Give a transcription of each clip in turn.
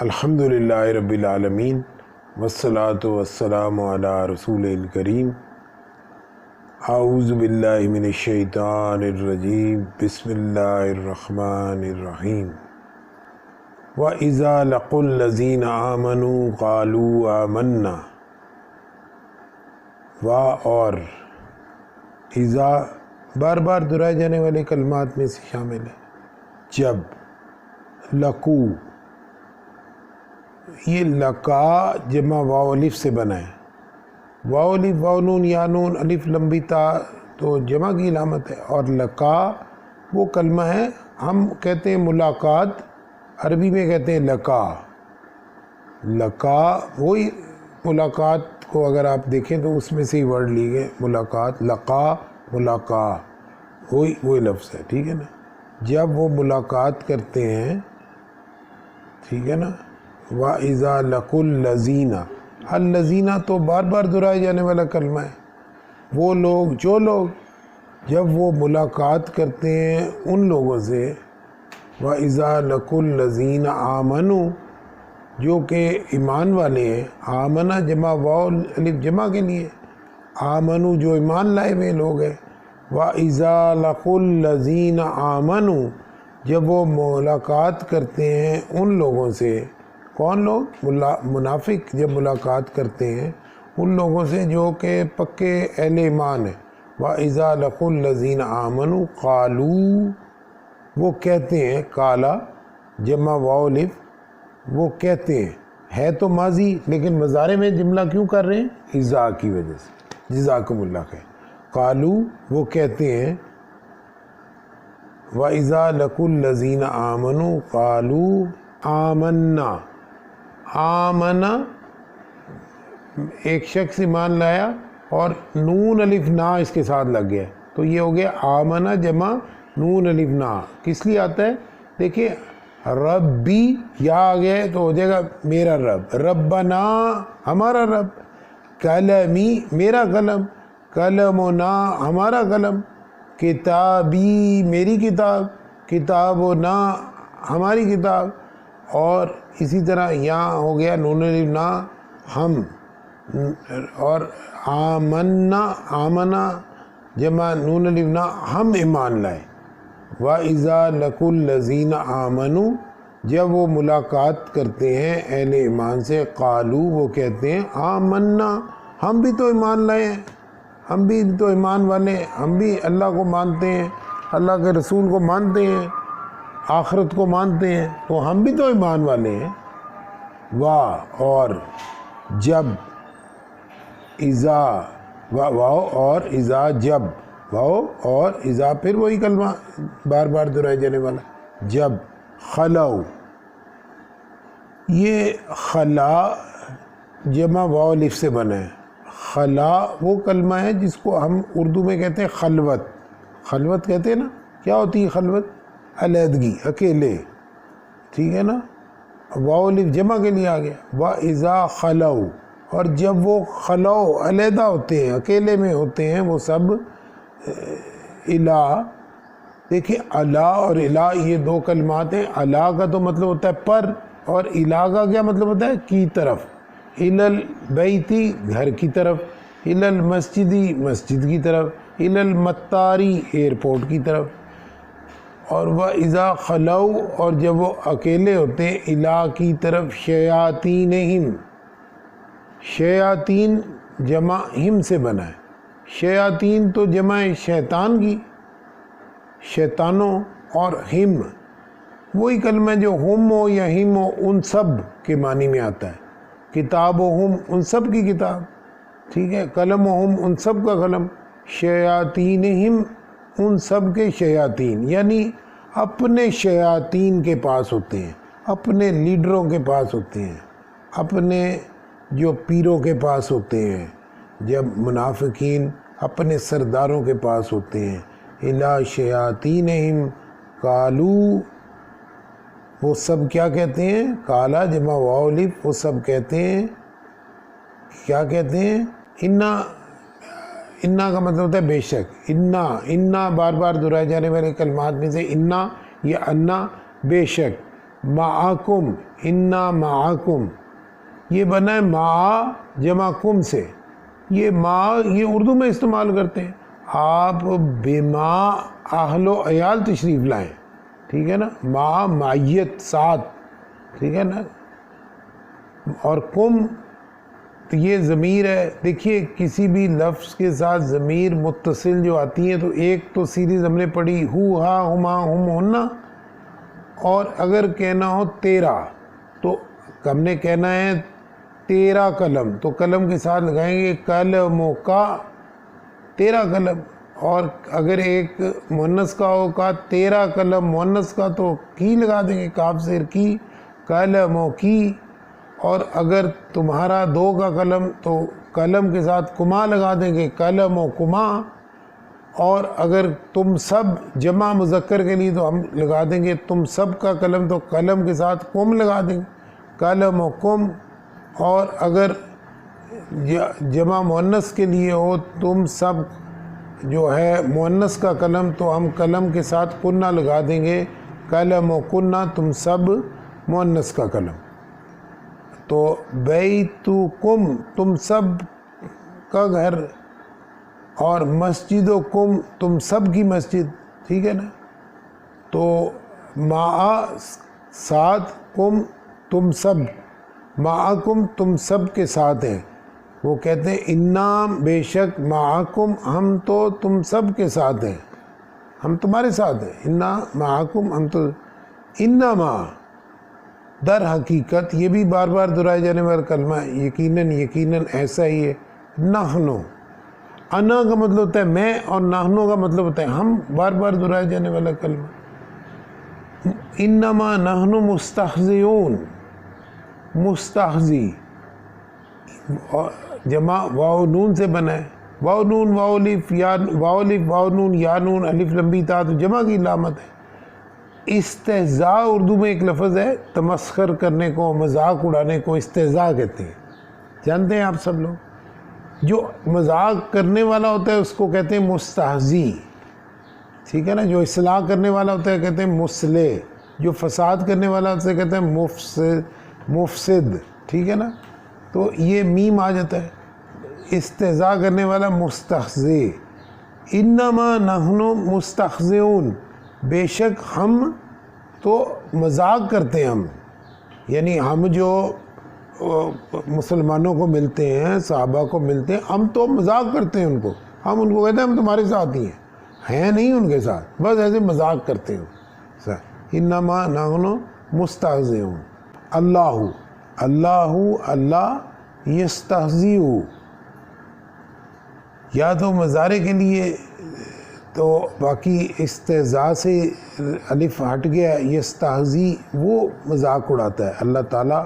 الحمدللہ رب العالمین والصلاة والسلام علی رسول الکریم اعوذ باللہ من الشیطان الرجیم بسم اللہ الرحمن الرحیم وَإِذَا لَقُوا الَّذِينَ آمَنُوا قَالُوا آمَنَّا اور اذا بار بار دہرائے جانے والے کلمات میں سے شامل ہے. جب لقو، یہ لقا جمع واو الف سے بنا ہے. واو الف واو نون یا نون الف لمبی تا تو جمع کی علامت ہے، اور لقا وہ کلمہ ہے ہم کہتے ہیں ملاقات، عربی میں کہتے ہیں لقا. لقا وہی ملاقات کو اگر آپ دیکھیں تو اس میں سے ہی ورڈ لی گئے ملاقات. لقا ملاقا وہی لفظ ہے، ٹھیک ہے نا. جب وہ ملاقات کرتے ہیں، ٹھیک ہے نا. وَإِذَا لَقُوا الَّذِينَ، الَّذِينَ تو بار بار دہرائے جانے والا کلمہ ہے. وہ لوگ، جو لوگ جب وہ ملاقات کرتے ہیں ان لوگوں سے. وَإِذَا لَقُوا الَّذِينَ آمَنُوا، جو کہ ایمان والے ہیں. آمنہ جمع واو الف جمع کے لیے، آمنو جو ایمان لائے ہوئے لوگ ہیں. وَإِذَا لَقُوا الَّذِينَ آمَنُوا، جب وہ ملاقات کرتے ہیں ان لوگوں سے. کون لوگ؟ منافق جب ملاقات کرتے ہیں ان لوگوں سے جو کہ پکے اہل ایمان ہیں. وَإِذَا لَقُوا الَّذِينَ آمَنُوا قَالُوا، وہ کہتے ہیں. کالا جمع واو الف، وہ کہتے ہیں. ہے تو ماضی لیکن مضارع میں جملہ کیوں کر رہے ہیں؟ اذا کی وجہ سے. جزاکم اللہ خیر. قالو وہ کہتے ہیں. وَإِذَا لَقُوا الَّذِينَ آمَنُوا قَالُوا آمَنَّا. آمنہ ایک شخص ایمان لایا اور نون الف نا اس کے ساتھ لگ گیا تو یہ ہو گیا آمنہ جمع نون الف نا. کس لیے آتا ہے؟ دیکھیں ربی یا آ گیا ہے تو ہو جائے گا میرا رب. ربنا ہمارا رب. قلمی میرا قلم. قلمنا ہمارا قلم. کتابی میری کتاب. کتابنا ہماری کتاب. اور اسی طرح یہاں ہو گیا نون الف نا ہم. اور آمنا جمع نون الف نا ہم ایمان لائے. وَإِذَا لَقُوا الَّذِينَ آمَنُوا، جب وہ ملاقات کرتے ہیں اہل ایمان سے. قالو وہ کہتے ہیں آمنا، ہم بھی تو ایمان لائے ہیں، ہم بھی تو ایمان والے ہیں، ہم بھی اللہ کو مانتے ہیں، اللہ کے رسول کو مانتے ہیں، آخرت کو مانتے ہیں، تو ہم بھی تو ایمان والے ہیں. اور جب اذا واو اور اذا جب، واو اور اذا پھر وہی کلمہ بار بار دہرائے جانے والا. جب خلو، یہ خلا جمع واو الف سے بنا ہے. خلا وہ کلمہ ہے جس کو ہم اردو میں کہتے ہیں خلوت. خلوت کہتے ہیں نا. کیا ہوتی ہے خلوت؟ علیحدگی، اکیلے، ٹھیک ہے نا. واو الف جمع کے لیے آ گیا. وَإِذَا خَلَوْا، اور جب وہ خلو علیحدہ ہوتے ہیں، اکیلے میں ہوتے ہیں وہ سب. الہ، دیکھیں الہ اور الہ یہ دو کلمات ہیں. الہ کا تو مطلب ہوتا ہے پر، اور الہ کا کیا مطلب ہوتا ہے؟ کی طرف. الی البیتی گھر کی طرف. الی المسجدی مسجد کی طرف. الی المطاری ایئرپورٹ کی طرف. اور وَإِذَا خَلَوْا، اور جب وہ اکیلے ہوتے ہیں الہ کی طرف. شیاطینہم، شیاطین جمع ہم سے بنا ہے. شیاطین تو جمع ہے شیطان کی، شیطانوں. اور ہم وہی کلمہ جو ہم ہو یا ہم ہو ان سب کے معنی میں آتا ہے. کتاب و ہم ان سب کی کتاب، ٹھیک ہے. قلم و ہم ان سب کا قلم. شیاطینہم ان سب کے شیاطین، یعنی اپنے شیاطین کے پاس ہوتے ہیں، اپنے لیڈروں کے پاس ہوتے ہیں، اپنے جو پیروں کے پاس ہوتے ہیں. جب منافقین اپنے سرداروں کے پاس ہوتے ہیں. الی شیاطینہم قالو، وہ سب کیا کہتے ہیں؟ کالا جمع واو الف، وہ سب کہتے ہیں. کیا کہتے ہیں؟ انا کا مطلب ہوتا ہے بے شک. انا بار بار دہرائے جانے والے کلمات میں سے انا یا انا بے شک. معکم، انا معکم، یہ بنا ہے مع جمع کم سے. یہ مع یہ اردو میں استعمال کرتے ہیں. آپ بما اہل و عیال تشریف لائیں، ٹھیک ہے نا، مع معیت ساتھ، ٹھیک ہے نا. اور کم تو یہ ضمیر ہے. دیکھیے کسی بھی لفظ کے ساتھ ضمیر متصل جو آتی ہیں تو ایک تو سیریز ہم نے پڑھی ہو، ہا، ہما، ہم، ہننا. اور اگر کہنا ہو تیرا تو ہم نے کہنا ہے تیرا قلم، تو قلم کے ساتھ لگائیں گے قلموں کا، تیرا قلم. اور اگر ایک مؤنث کا ہو کا تیرا قلم مؤنث کا تو کی لگا دیں گے، کاف زیر کی، قلموں کی. اور اگر تمہارا دو کا قلم تو قلم کے ساتھ کما لگا دیں گے، قلم و کما. اور اگر تم سب جمع مذکر کے لیے تو ہم لگا دیں گے تم سب کا قلم، تو قلم کے ساتھ کم لگا دیں گے، قلم و کم. اور اگر جمع مؤنث کے لیے ہو تم سب جو ہے مؤنث کا قلم تو ہم قلم کے ساتھ کنہ لگا دیں گے، قلم و کنہ، تم سب مؤنث کا قلم. تو بیتکم تم سب کا گھر، اور مسجدکم تم سب کی مسجد، ٹھیک ہے نا. تو مع ساتھ کم تم سب، معکم تم سب کے ساتھ ہیں. وہ کہتے ہیں انا بے شک معکم ہم تو تم سب کے ساتھ ہیں، ہم تمہارے ساتھ ہیں. انا معکم ہم تو، انما در حقیقت، یہ بھی بار بار دہرائے جانے والا کلمہ ہے، یقیناً یقیناً ایسا ہی ہے. نحنو، انا کا مطلب ہوتا ہے میں، اور نحنو کا مطلب ہوتا ہے ہم، بار بار دہرائے جانے والا کلمہ. انما نحن مستہزئون، مستہزی جمع واو نون سے بنا ہے. واو نون واو الف یا واو الف واو نون یا نون الف لمبی تا تو جمع کی علامت ہے. استہزاء اردو میں ایک لفظ ہے، تمسخر کرنے کو، مذاق اڑانے کو استہزاء کہتے ہیں. جانتے ہیں آپ سب لوگ، جو مذاق کرنے والا ہوتا ہے اس کو کہتے ہیں مستہزی، ٹھیک ہے نا. جو اصلاح کرنے والا ہوتا ہے کہتے ہیں مصلح، جو فساد کرنے والا ہوتا ہے کہتے ہیں مفسد، ٹھیک ہے نا. تو یہ میم آ جاتا ہے، استہزاء کرنے والا مستہزئ. انما نحن مستہزئون، بے شک ہم تو مذاق کرتے ہیں. ہم یعنی ہم جو مسلمانوں کو ملتے ہیں، صحابہ کو ملتے ہیں، ہم تو مذاق کرتے ہیں ان کو. ہم ان کو کہتے ہیں ہم تمہارے ساتھ ہی ہیں نہیں ان کے ساتھ، بس ایسے مذاق کرتے ہیں. انما نحن مستہزئون. اللہ، اللہ اللہ، یستہزئ، یا تو مضارع کے لیے تو باقی استہزاء سے الف ہٹ گیا، یستہزئ وہ مذاق اڑاتا ہے اللہ تعالیٰ.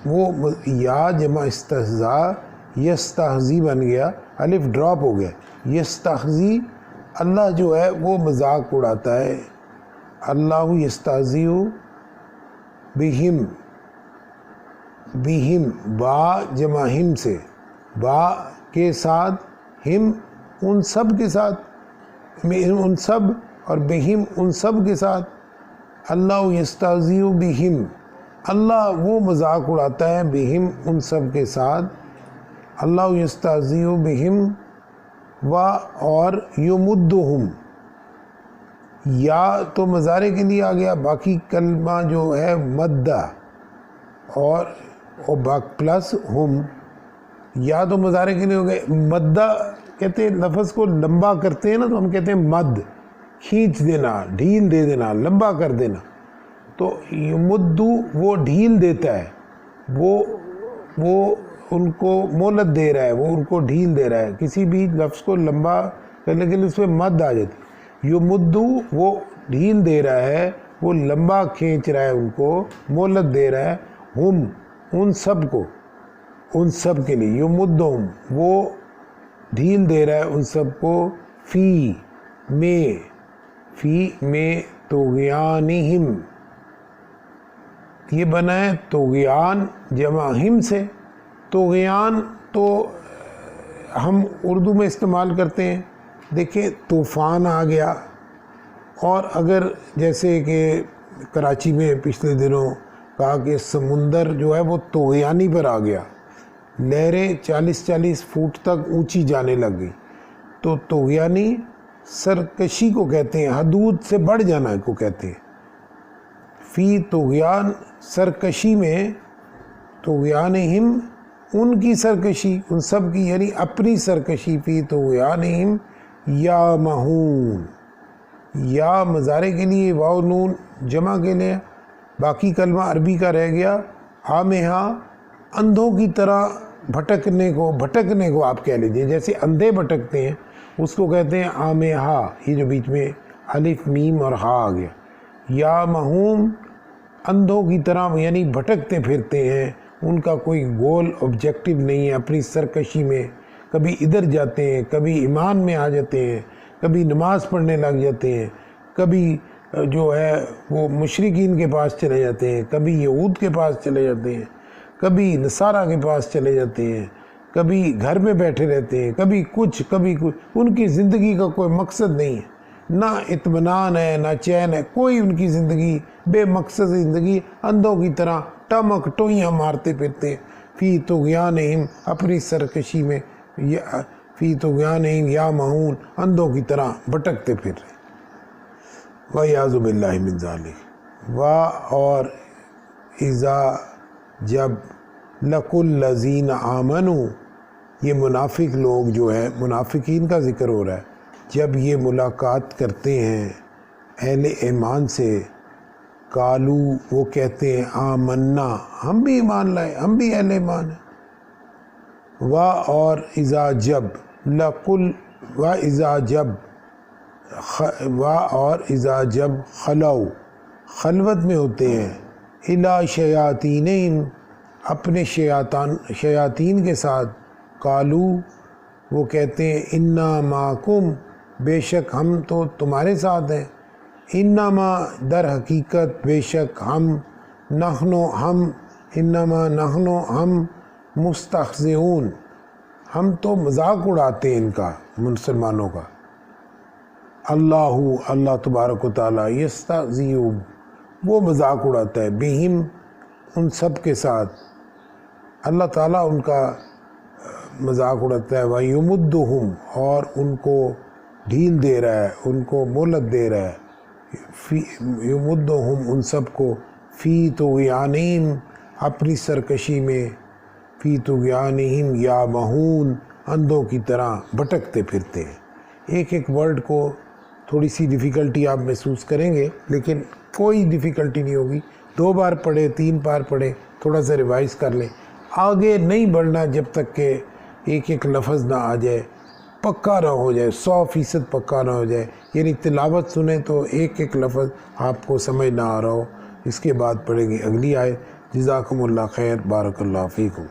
وہ یا جمع استہزاء یستہزئ بن گیا، الف ڈراپ ہو گیا. یستہزئ اللہ جو ہے وہ مذاق اڑاتا ہے. اللہ یستہزئ بہم، بہم با جمع ہم سے، با کے ساتھ، ہم ان سب کے ساتھ، ان سب، اور بہم ان سب کے ساتھ. اللہ یستہزئ بہم، اللہ وہ مذاق اڑاتا ہے بہم ان سب کے ساتھ. اللہ یستہزئ بہم و اور یمدہم، یا تو مضارع کے لیے آ گیا، باقی کلمہ جو ہے مدہ اور پلس ہم، یا تو مضارع کے لیے ہو گئے. مدہ کہتے ہیں لفظ کو لمبا کرتے ہیں نا، تو ہم کہتے ہیں مد، کھینچ دینا، ڈھیل دے دینا، لمبا کر دینا. تو یمدو وہ ڈھیل دیتا ہے، وہ ان کو مہلت دے رہا ہے، وہ ان کو ڈھیل دے رہا ہے. کسی بھی لفظ کو لمبا کرنے کے لیے اس پہ مد آ جاتی. یمدو وہ ڈھیل دے رہا ہے، وہ لمبا کھینچ رہا ہے، ان کو مہلت دے رہا ہے. ہم ان سب کو، ان سب کے لیے، یمدہم وہ ڈھیل دے رہا ہے ان سب کو. فی میں طغیانہم، یہ بنا ہے طغیان جمع ہم سے. طغیان تو ہم اردو میں استعمال کرتے ہیں. دیکھیں طوفان آ گیا، اور اگر جیسے کہ کراچی میں پچھلے دنوں کہا کہ سمندر جو ہے وہ طغیانی پر آ گیا، لہریں 40-40 فٹ تک اونچی جانے لگ گئی. تو طغیانی سرکشی کو کہتے ہیں، حدود سے بڑھ جانا کو کہتے ہیں. فی طغیان سرکشی میں، طغیانہم ان کی سرکشی، ان سب کی یعنی اپنی سرکشی، فی طغیانہم یعمہون. یا مضارع کے لیے واو نون جمع کے لیے. باقی کلمہ عربی کا رہ گیا عامہا، اندھوں کی طرح بھٹکنے کو آپ کہہ لیجئے. جیسے اندھے بھٹکتے ہیں اس کو کہتے ہیں عامہا. یہ جو بیچ میں الف میم اور ہا آ گیا. یا مہوم اندھوں کی طرح یعنی بھٹکتے پھرتے ہیں، ان کا کوئی گول آبجیکٹیو نہیں ہے اپنی سرکشی میں. کبھی ادھر جاتے ہیں، کبھی ایمان میں آ جاتے ہیں، کبھی نماز پڑھنے لگ جاتے ہیں، کبھی جو ہے وہ مشرکین کے پاس چلے جاتے ہیں، کبھی یہود کے پاس چلے جاتے ہیں، کبھی نصارہ کے پاس چلے جاتے ہیں، کبھی گھر میں بیٹھے رہتے ہیں، کبھی کچھ. ان کی زندگی کا کوئی مقصد نہیں ہے، نہ اطمینان ہے نہ چین ہے، کوئی ان کی زندگی بے مقصد زندگی، اندھوں کی طرح ٹمک ٹوئیاں مارتے پھرتے ہیں. فی طغیانہم اپنی سرکشی میں، فی طغیانہم یعمہون اندھوں کی طرح بھٹکتے پھر رہے. وَعِیَاذُ بِاللَّهِ مِنْ ذَلِکَ. اور اذا جب لَقُوا الَّذِينَ آمَنُوا، یہ منافق لوگ جو ہے، منافقین کا ذکر ہو رہا ہے، جب یہ ملاقات کرتے ہیں اہل ایمان سے، قالو وہ کہتے ہیں آمنا ہم بھی ایمان لائے، ہم بھی اہل ایمان ہیں. اور اذا جب اور اذا جب خلو خلوت میں ہوتے ہیں، الی شیاطینہم اپنے شیاطین کے ساتھ، قالو وہ کہتے ہیں انا معکم بے شک ہم تو تمہارے ساتھ ہیں، انما در حقیقت بے شک ہم، انما نحنو ہم مستہزئون ہم تو مذاق اڑاتے ہیں ان کا، مسلمانوں کا. اللہ تبارک و تعالی یستہزئ وہ مذاق اڑاتا ہے، بہم ان سب کے ساتھ. اللہ تعالیٰ ان کا مذاق اڑاتا ہے. وَيُمُدُّهُمْ اور ان کو ڈھیل دے رہا ہے، ان کو مہلت دے رہا ہے. یمدہم ان سب کو، فی طغیانہم اپنی سرکشی میں، فی طغیانہم یعمہون اندھوں کی طرح بھٹکتے پھرتے ہیں. ایک ورڈ کو تھوڑی سی ڈیفیکلٹی آپ محسوس کریں گے، لیکن کوئی ڈیفیکلٹی نہیں ہوگی. 2 بار پڑھیں، 3 بار پڑھیں، تھوڑا سا ریوائز کر لیں. آگے نہیں بڑھنا جب تک کہ ایک لفظ نہ آ جائے، پکا نہ ہو جائے، 100% پکا نہ ہو جائے. یعنی تلاوت سنیں تو ایک لفظ آپ کو سمجھ نہ آ رہا ہو، اس کے بعد پڑھیں گے اگلی آیت. جزاکم اللہ خیر، بارک اللہ فیکم.